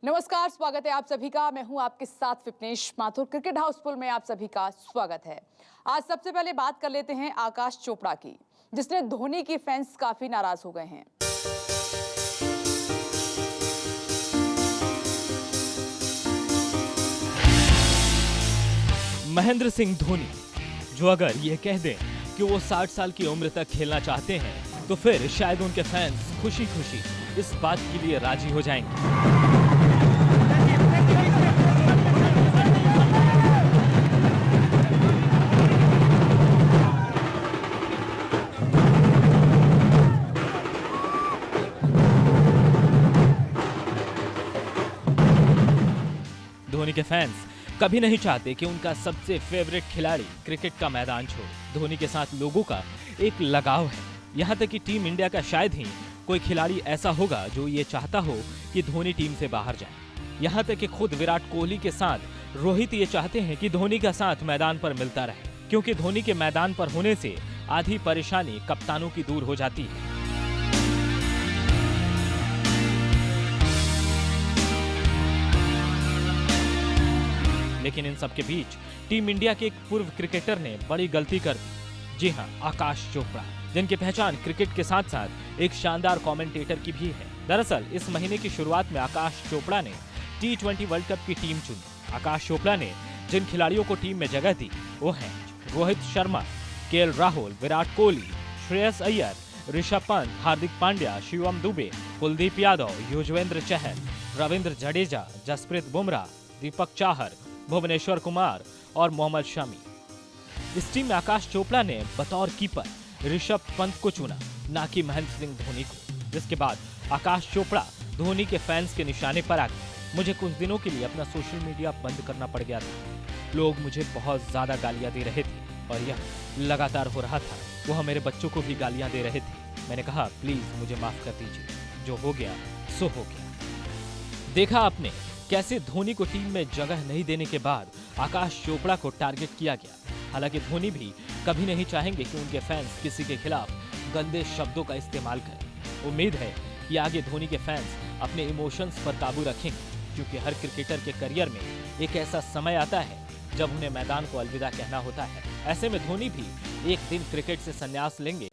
नमस्कार, स्वागत है आप सभी का। मैं हूं आपके साथ विपनेश माथुर। क्रिकेट हाउसफुल में आप सभी का स्वागत है। आज सबसे पहले बात कर लेते हैं आकाश चोपड़ा की, जिसने धोनी की फैंस काफी नाराज हो गए हैं। महेंद्र सिंह धोनी, जो अगर ये कह दें कि वो 60 साल की उम्र तक खेलना चाहते हैं, तो फिर शायद उनके फैंस खुशी खुशी इस बात के लिए राजी हो जाएंगे। धोनी के फैंस कभी नहीं चाहते कि उनका सबसे फेवरेट खिलाड़ी क्रिकेट का मैदान छोड़े। धोनी के साथ लोगों का एक लगाव है, यहाँ तक कि टीम इंडिया का शायद ही कोई खिलाड़ी ऐसा होगा जो ये चाहता हो कि धोनी टीम से बाहर जाए। यहाँ तक कि खुद विराट कोहली के साथ रोहित ये चाहते हैं कि धोनी का साथ मैदान पर मिलता रहे, क्योंकि धोनी के मैदान पर होने से आधी परेशानी कप्तानों की दूर हो जाती है। लेकिन इन सब के बीच टीम इंडिया के एक पूर्व क्रिकेटर ने बड़ी गलती कर दी। जी हां, आकाश चोपड़ा, जिनकी पहचान क्रिकेट के साथ साथ एक शानदार कमेंटेटर की भी है। दरअसल इस महीने की शुरुआत में आकाश चोपड़ा ने T20 वर्ल्ड कप की टीम चुनी। आकाश चोपड़ा ने जिन खिलाड़ियों को टीम में जगह दी वो हैं रोहित शर्मा, KL राहुल, विराट कोहली, श्रेयस अय्यर, ऋषभ पंत, हार्दिक पांड्या, शिवम दुबे, कुलदीप यादव, युजवेंद्र चहल, रविंद्र जडेजा, जसप्रीत बुमराह, दीपक चाहर, भुवनेश्वर कुमार और मोहम्मद शमी। इस टीम में आकाश चोपड़ा ने बतौर कीपर ऋषभ पंत को चुना, ना कि महेंद्र सिंह धोनी को। जिसके बाद आकाश चोपड़ा धोनी के फैंस के निशाने पर आ गए। मुझे कुछ दिनों के लिए अपना सोशल मीडिया बंद करना पड़ गया था। लोग मुझे बहुत ज्यादा गालियां दे रहे थे और यह लगातार हो रहा था। वह मेरे बच्चों को भी गालियां दे रहे थे। मैंने कहा प्लीज मुझे माफ कर दीजिए, जो हो गया सो हो गया। देखा आपने कैसे धोनी को टीम में जगह नहीं देने के बाद आकाश चोपड़ा को टारगेट किया गया। हालांकि धोनी भी कभी नहीं चाहेंगे कि उनके फैंस किसी के खिलाफ गंदे शब्दों का इस्तेमाल करें। उम्मीद है कि आगे धोनी के फैंस अपने इमोशंस पर काबू रखेंगे, क्योंकि हर क्रिकेटर के करियर में एक ऐसा समय आता है जब उन्हें मैदान को अलविदा कहना होता है। ऐसे में धोनी भी एक दिन क्रिकेट से संन्यास लेंगे।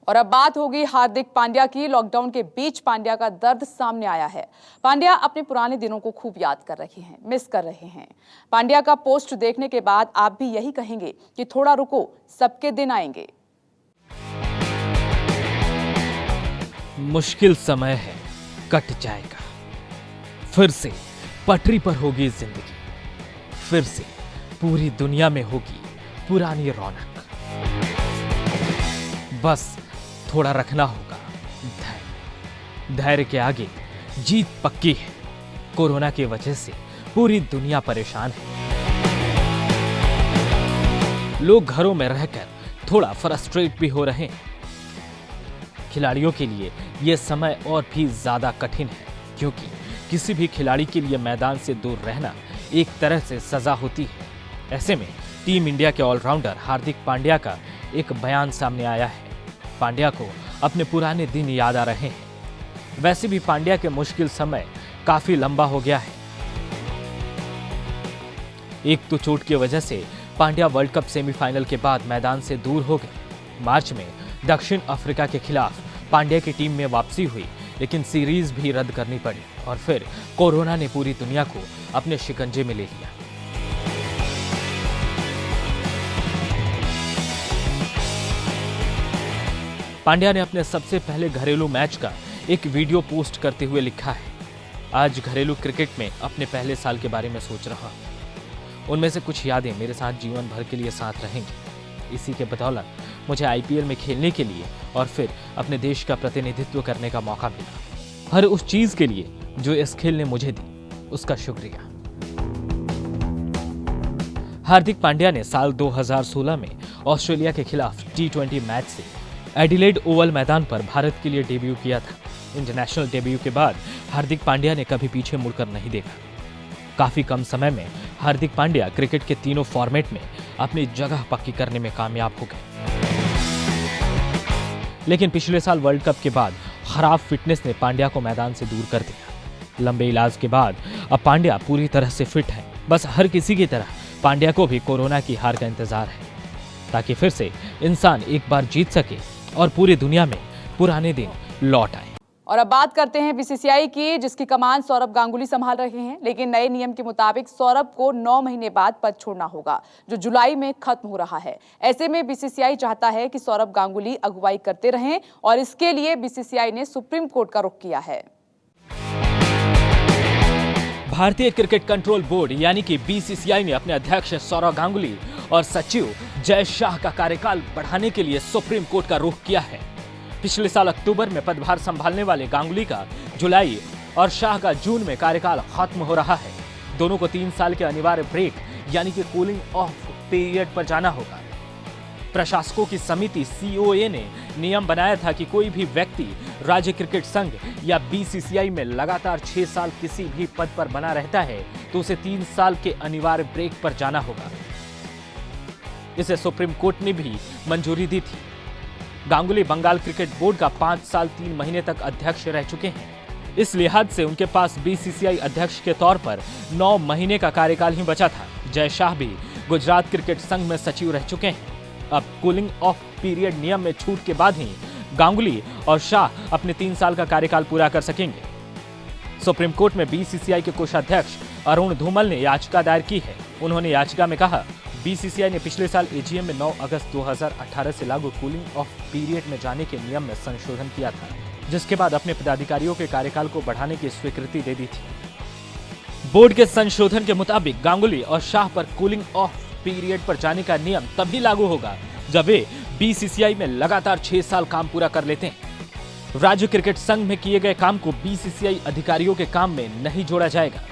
और अब बात होगी हार्दिक पांड्या की। लॉकडाउन के बीच पांड्या का दर्द सामने आया है। पांड्या अपने पुराने दिनों को खूब याद कर रहे हैं, मिस कर रहे हैं। पांड्या का पोस्ट देखने के बाद आप भी यही कहेंगे कि थोड़ा रुको, सबके दिन आएंगे। मुश्किल समय है, कट जाएगा। फिर से पटरी पर होगी जिंदगी, फिर से पूरी दुनिया में होगी पुरानी रौनक। बस थोड़ा रखना होगा धैर्य। धैर्य के आगे जीत पक्की है। कोरोना की वजह से पूरी दुनिया परेशान है। लोग घरों में रहकर थोड़ा फ्रस्ट्रेट भी हो रहे हैं। खिलाड़ियों के लिए यह समय और भी ज्यादा कठिन है, क्योंकि किसी भी खिलाड़ी के लिए मैदान से दूर रहना एक तरह से सजा होती है। ऐसे में टीम इंडिया के ऑलराउंडर हार्दिक पांड्या का एक बयान सामने आया है। पांड्या को अपने पुराने दिन याद आ रहे हैं। वैसे भी पांड्या के मुश्किल समय काफी लंबा हो गया है। एक तो चोट की वजह से पांड्या वर्ल्ड कप सेमीफाइनल के बाद मैदान से दूर हो गए। मार्च में दक्षिण अफ्रीका के खिलाफ पांड्या की टीम में वापसी हुई, लेकिन सीरीज भी रद्द करनी पड़ी और फिर कोरोना ने पूरी दुनिया को अपने शिकंजे में ले लिया। पांड्या ने अपने सबसे पहले घरेलू मैच का एक वीडियो पोस्ट करते हुए लिखा है, आज घरेलू क्रिकेट में अपने पहले साल के बारे में सोच रहा हूं। उनमें से कुछ यादें मेरे साथ जीवन भर के लिए साथ रहेंगी। इसी के बदौलत मुझे IPL में खेलने के लिए और फिर अपने देश का प्रतिनिधित्व करने का मौका मिला। हर उस चीज के लिए जो इस खेल ने मुझे दी, उसका शुक्रिया। हार्दिक पांड्या ने साल 2016 में ऑस्ट्रेलिया के खिलाफ T20 मैच से एडिलेड ओवल मैदान पर भारत के लिए डेब्यू किया था। इंटरनेशनल डेब्यू के बाद हार्दिक पांड्या ने कभी पीछे मुड़कर नहीं देखा। काफी कम समय में हार्दिक पांड्या क्रिकेट के तीनों फॉर्मेट में अपनी जगह पक्की करने में कामयाब हो गए। लेकिन पिछले साल वर्ल्ड कप के बाद खराब फिटनेस ने पांड्या को मैदान से दूर कर दिया। लंबे इलाज के बाद अब पांड्या पूरी तरह से फिट है। बस हर किसी की तरह पांड्या को भी कोरोना की हार का इंतजार है, ताकि फिर से इंसान एक बार जीत सके और पूरी दुनिया में पुराने दिन लौट आए। और अब बात करते हैं बीसीसीआई की, जिसकी कमान सौरभ गांगुली संभाल रहे हैं। लेकिन नए नियम के मुताबिक सौरभ को 9 महीने बाद पद छोड़ना होगा, जो जुलाई में खत्म हो रहा है। ऐसे में बीसीसीआई चाहता है कि सौरभ गांगुली अगुवाई करते रहें और इसके लिए बीसीसीआई ने सुप्रीम कोर्ट का रुख किया है। भारतीय क्रिकेट कंट्रोल बोर्ड यानी कि बीसीसीआई ने अपने अध्यक्ष सौरभ गांगुली और सचिव जय शाह का कार्यकाल बढ़ाने के लिए सुप्रीम कोर्ट का रुख किया है। पिछले साल अक्टूबर में पदभार संभालने वाले गांगुली का जुलाई और शाह का जून में कार्यकाल खत्म हो रहा है। दोनों को 3 साल के अनिवार्य ब्रेक यानी कि कूलिंग ऑफ पीरियड पर जाना होगा। प्रशासकों की समिति सीओए ने नियम बनाया था कि कोई भी व्यक्ति राज्य क्रिकेट संघ या बीसीसीआई में लगातार 6 साल किसी भी पद पर बना रहता है तो उसे 3 साल के अनिवार्य ब्रेक पर जाना होगा। इसे सुप्रीम कोर्ट ने भी मंजूरी दी थी। गांगुली बंगाल क्रिकेट बोर्ड का 5 साल 3 महीने तक अध्यक्ष रह चुके हैं। इस लिहाज से उनके पास बीसीसीआई अध्यक्ष के तौर पर 9 महीने का कार्यकाल ही बचा था। जय शाह भी गुजरात क्रिकेट संघ में सचिव रह चुके हैं। अब कूलिंग ऑफ पीरियड नियम में छूट के बाद ही गांगुली और शाह अपने 3 साल का कार्यकाल पूरा कर सकेंगे। सुप्रीम कोर्ट में बीसीसीआई के कोषाध्यक्ष अरुण धूमल ने याचिका दायर की है। उन्होंने याचिका में कहा, बीसीसीआई ने पिछले साल एजीएम में 9 अगस्त 2018 से लागू कूलिंग ऑफ पीरियड में जाने के नियम में संशोधन किया था, जिसके बाद अपने पदाधिकारियों के कार्यकाल को बढ़ाने की स्वीकृति दे दी थी। बोर्ड के संशोधन के मुताबिक गांगुली और शाह पर कूलिंग ऑफ पीरियड पर जाने का नियम तभी लागू होगा जब वे बीसीसीआई में लगातार 6 साल काम पूरा कर लेते हैं। राज्य क्रिकेट संघ में किए गए काम को बीसीसीआई अधिकारियों के काम में नहीं जोड़ा जाएगा।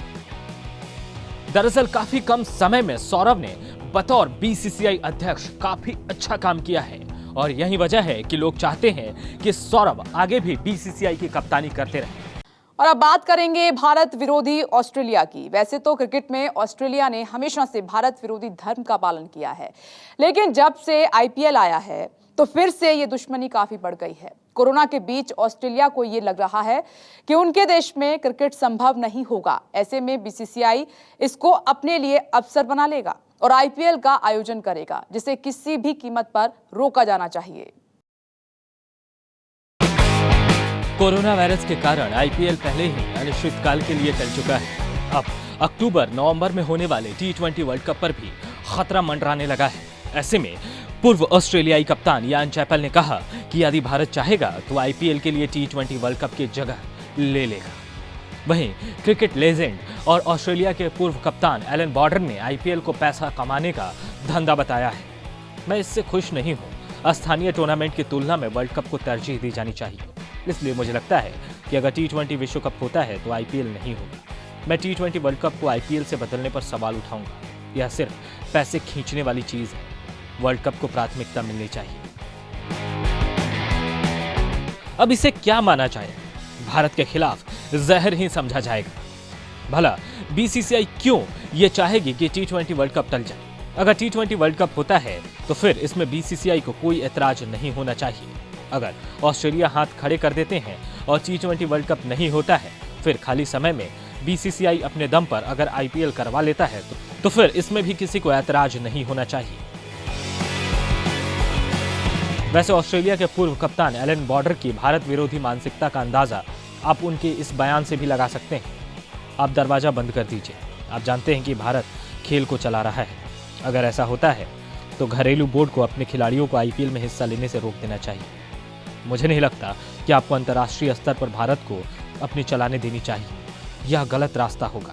दरअसल काफी कम समय में सौरभ ने बतौर बीसीसीआई अध्यक्ष काफी अच्छा काम किया है और यही वजह है कि लोग चाहते हैं कि सौरभ आगे भी बीसीसीआई की कप्तानी करते रहें। और अब बात करेंगे भारत विरोधी ऑस्ट्रेलिया की। वैसे तो क्रिकेट में ऑस्ट्रेलिया ने हमेशा से भारत विरोधी धर्म का पालन किया है, लेकिन जब से आईपीएल आया है तो फिर से ये दुश्मनी काफी बढ़ गई है। कोरोना के बीच ऑस्ट्रेलिया को ये लग रहा है कि उनके देश में क्रिकेट संभव नहीं होगा। ऐसे में बीसीसीआई इसको अपने लिए अवसर बना लेगा और आईपीएल का आयोजन करेगा, जिसे किसी भी कीमत पर रोका जाना चाहिए। कोरोना वायरस के कारण आईपीएल पहले ही अनिश्चितकाल के लिए टल चुका है। अब अक्टूबर-नवंबर में होने वाले टी20 वर्ल्ड कप पर भी खतरा मंडराने लगा है। ऐसे में पूर्व ऑस्ट्रेलियाई कप्तान यान चैपल ने कहा कि यदि भारत चाहेगा तो आईपीएल के लिए टी20 वर्ल्ड कप की जगह ले लेगा। वहीं क्रिकेट लेजेंड और ऑस्ट्रेलिया के पूर्व कप्तान एलन बॉर्डर ने आईपीएल को पैसा कमाने का धंधा बताया है। मैं इससे खुश नहीं हूं। स्थानीय टूर्नामेंट की तुलना में वर्ल्ड कप को तरजीह दी जानी चाहिए। इसलिए मुझे लगता है कि अगर टी20 विश्व कप होता है तो आईपीएल नहीं होगा। मैं टी20 वर्ल्ड कप को आईपीएल से बदलने पर सवाल उठाऊंगा। यह सिर्फ पैसे खींचने वाली चीज है। वर्ल्ड कप को प्राथमिकता मिलनी चाहिए। अब इसे क्या माना जाए? भारत के खिलाफ जहर ही समझा जाएगा। भला बीसीसीआई क्यों ये चाहेगी कि टी20 वर्ल्ड कप टल जाए? अगर टी20 वर्ल्ड कप होता है तो फिर इसमें बीसीसीआई को कोई ऐतराज नहीं होना चाहिए। अगर ऑस्ट्रेलिया हाथ खड़े कर देते हैं और टी20 वर्ल्ड कप नहीं होता है, फिर खाली समय में बीसीसीआई अपने दम पर अगर आईपीएल करवा लेता है तो फिर इसमें भी किसी को ऐतराज नहीं होना चाहिए। वैसे ऑस्ट्रेलिया के पूर्व कप्तान एलन बॉर्डर की भारत विरोधी मानसिकता का अंदाजा आप उनके इस बयान से भी लगा सकते हैं। आप दरवाजा बंद कर दीजिए। आप जानते हैं कि भारत खेल को चला रहा है। अगर ऐसा होता है तो घरेलू बोर्ड को अपने खिलाड़ियों को आईपीएल में हिस्सा लेने से रोक देना चाहिए। मुझे नहीं लगता कि आपको अंतर्राष्ट्रीय स्तर पर भारत को अपनी चलाने देनी चाहिए। यह गलत रास्ता होगा।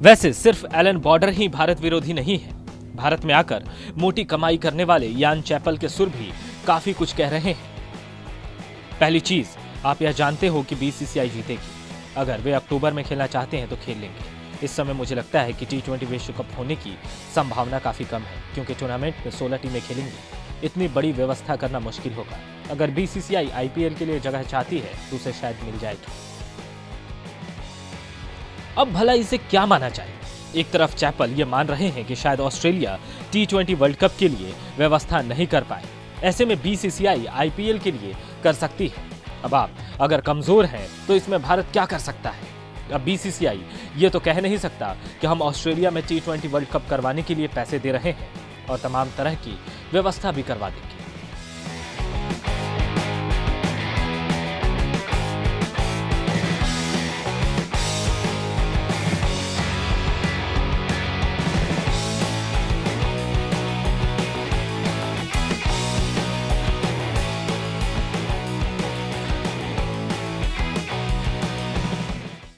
वैसे सिर्फ एलन बॉर्डर ही भारत विरोधी नहीं है। भारत में आकर मोटी कमाई करने वाले यान चैपल के सुर भी काफी कुछ कह रहे हैं। पहली चीज, आप यह जानते हो कि बीसीसीआई जीतेगी। अगर वे अक्टूबर में खेलना चाहते हैं तो खेल लेंगे। इस समय मुझे लगता है कि टी20 विश्व कप होने की संभावना काफी कम है, क्योंकि टूर्नामेंट में 16 टीमें खेलेंगी। इतनी बड़ी व्यवस्था करना मुश्किल होगा। अगर बीसीसीआई आईपीएल के लिए जगह चाहती है तो उसे शायद मिल जाएगी। अब भला इसे क्या माना जाए? एक तरफ चैपल ये मान रहे हैं कि शायद ऑस्ट्रेलिया टी20 वर्ल्ड कप के लिए व्यवस्था नहीं कर पाए। ऐसे में बीसीसीआई आईपीएल के लिए कर सकती है। अब आप अगर कमजोर हैं तो इसमें भारत क्या कर सकता है? अब बीसीसीआई ये तो कह नहीं सकता कि हम ऑस्ट्रेलिया में T20 वर्ल्ड कप करवाने के लिए पैसे दे रहे हैं और तमाम तरह की व्यवस्था भी करवा देंगे।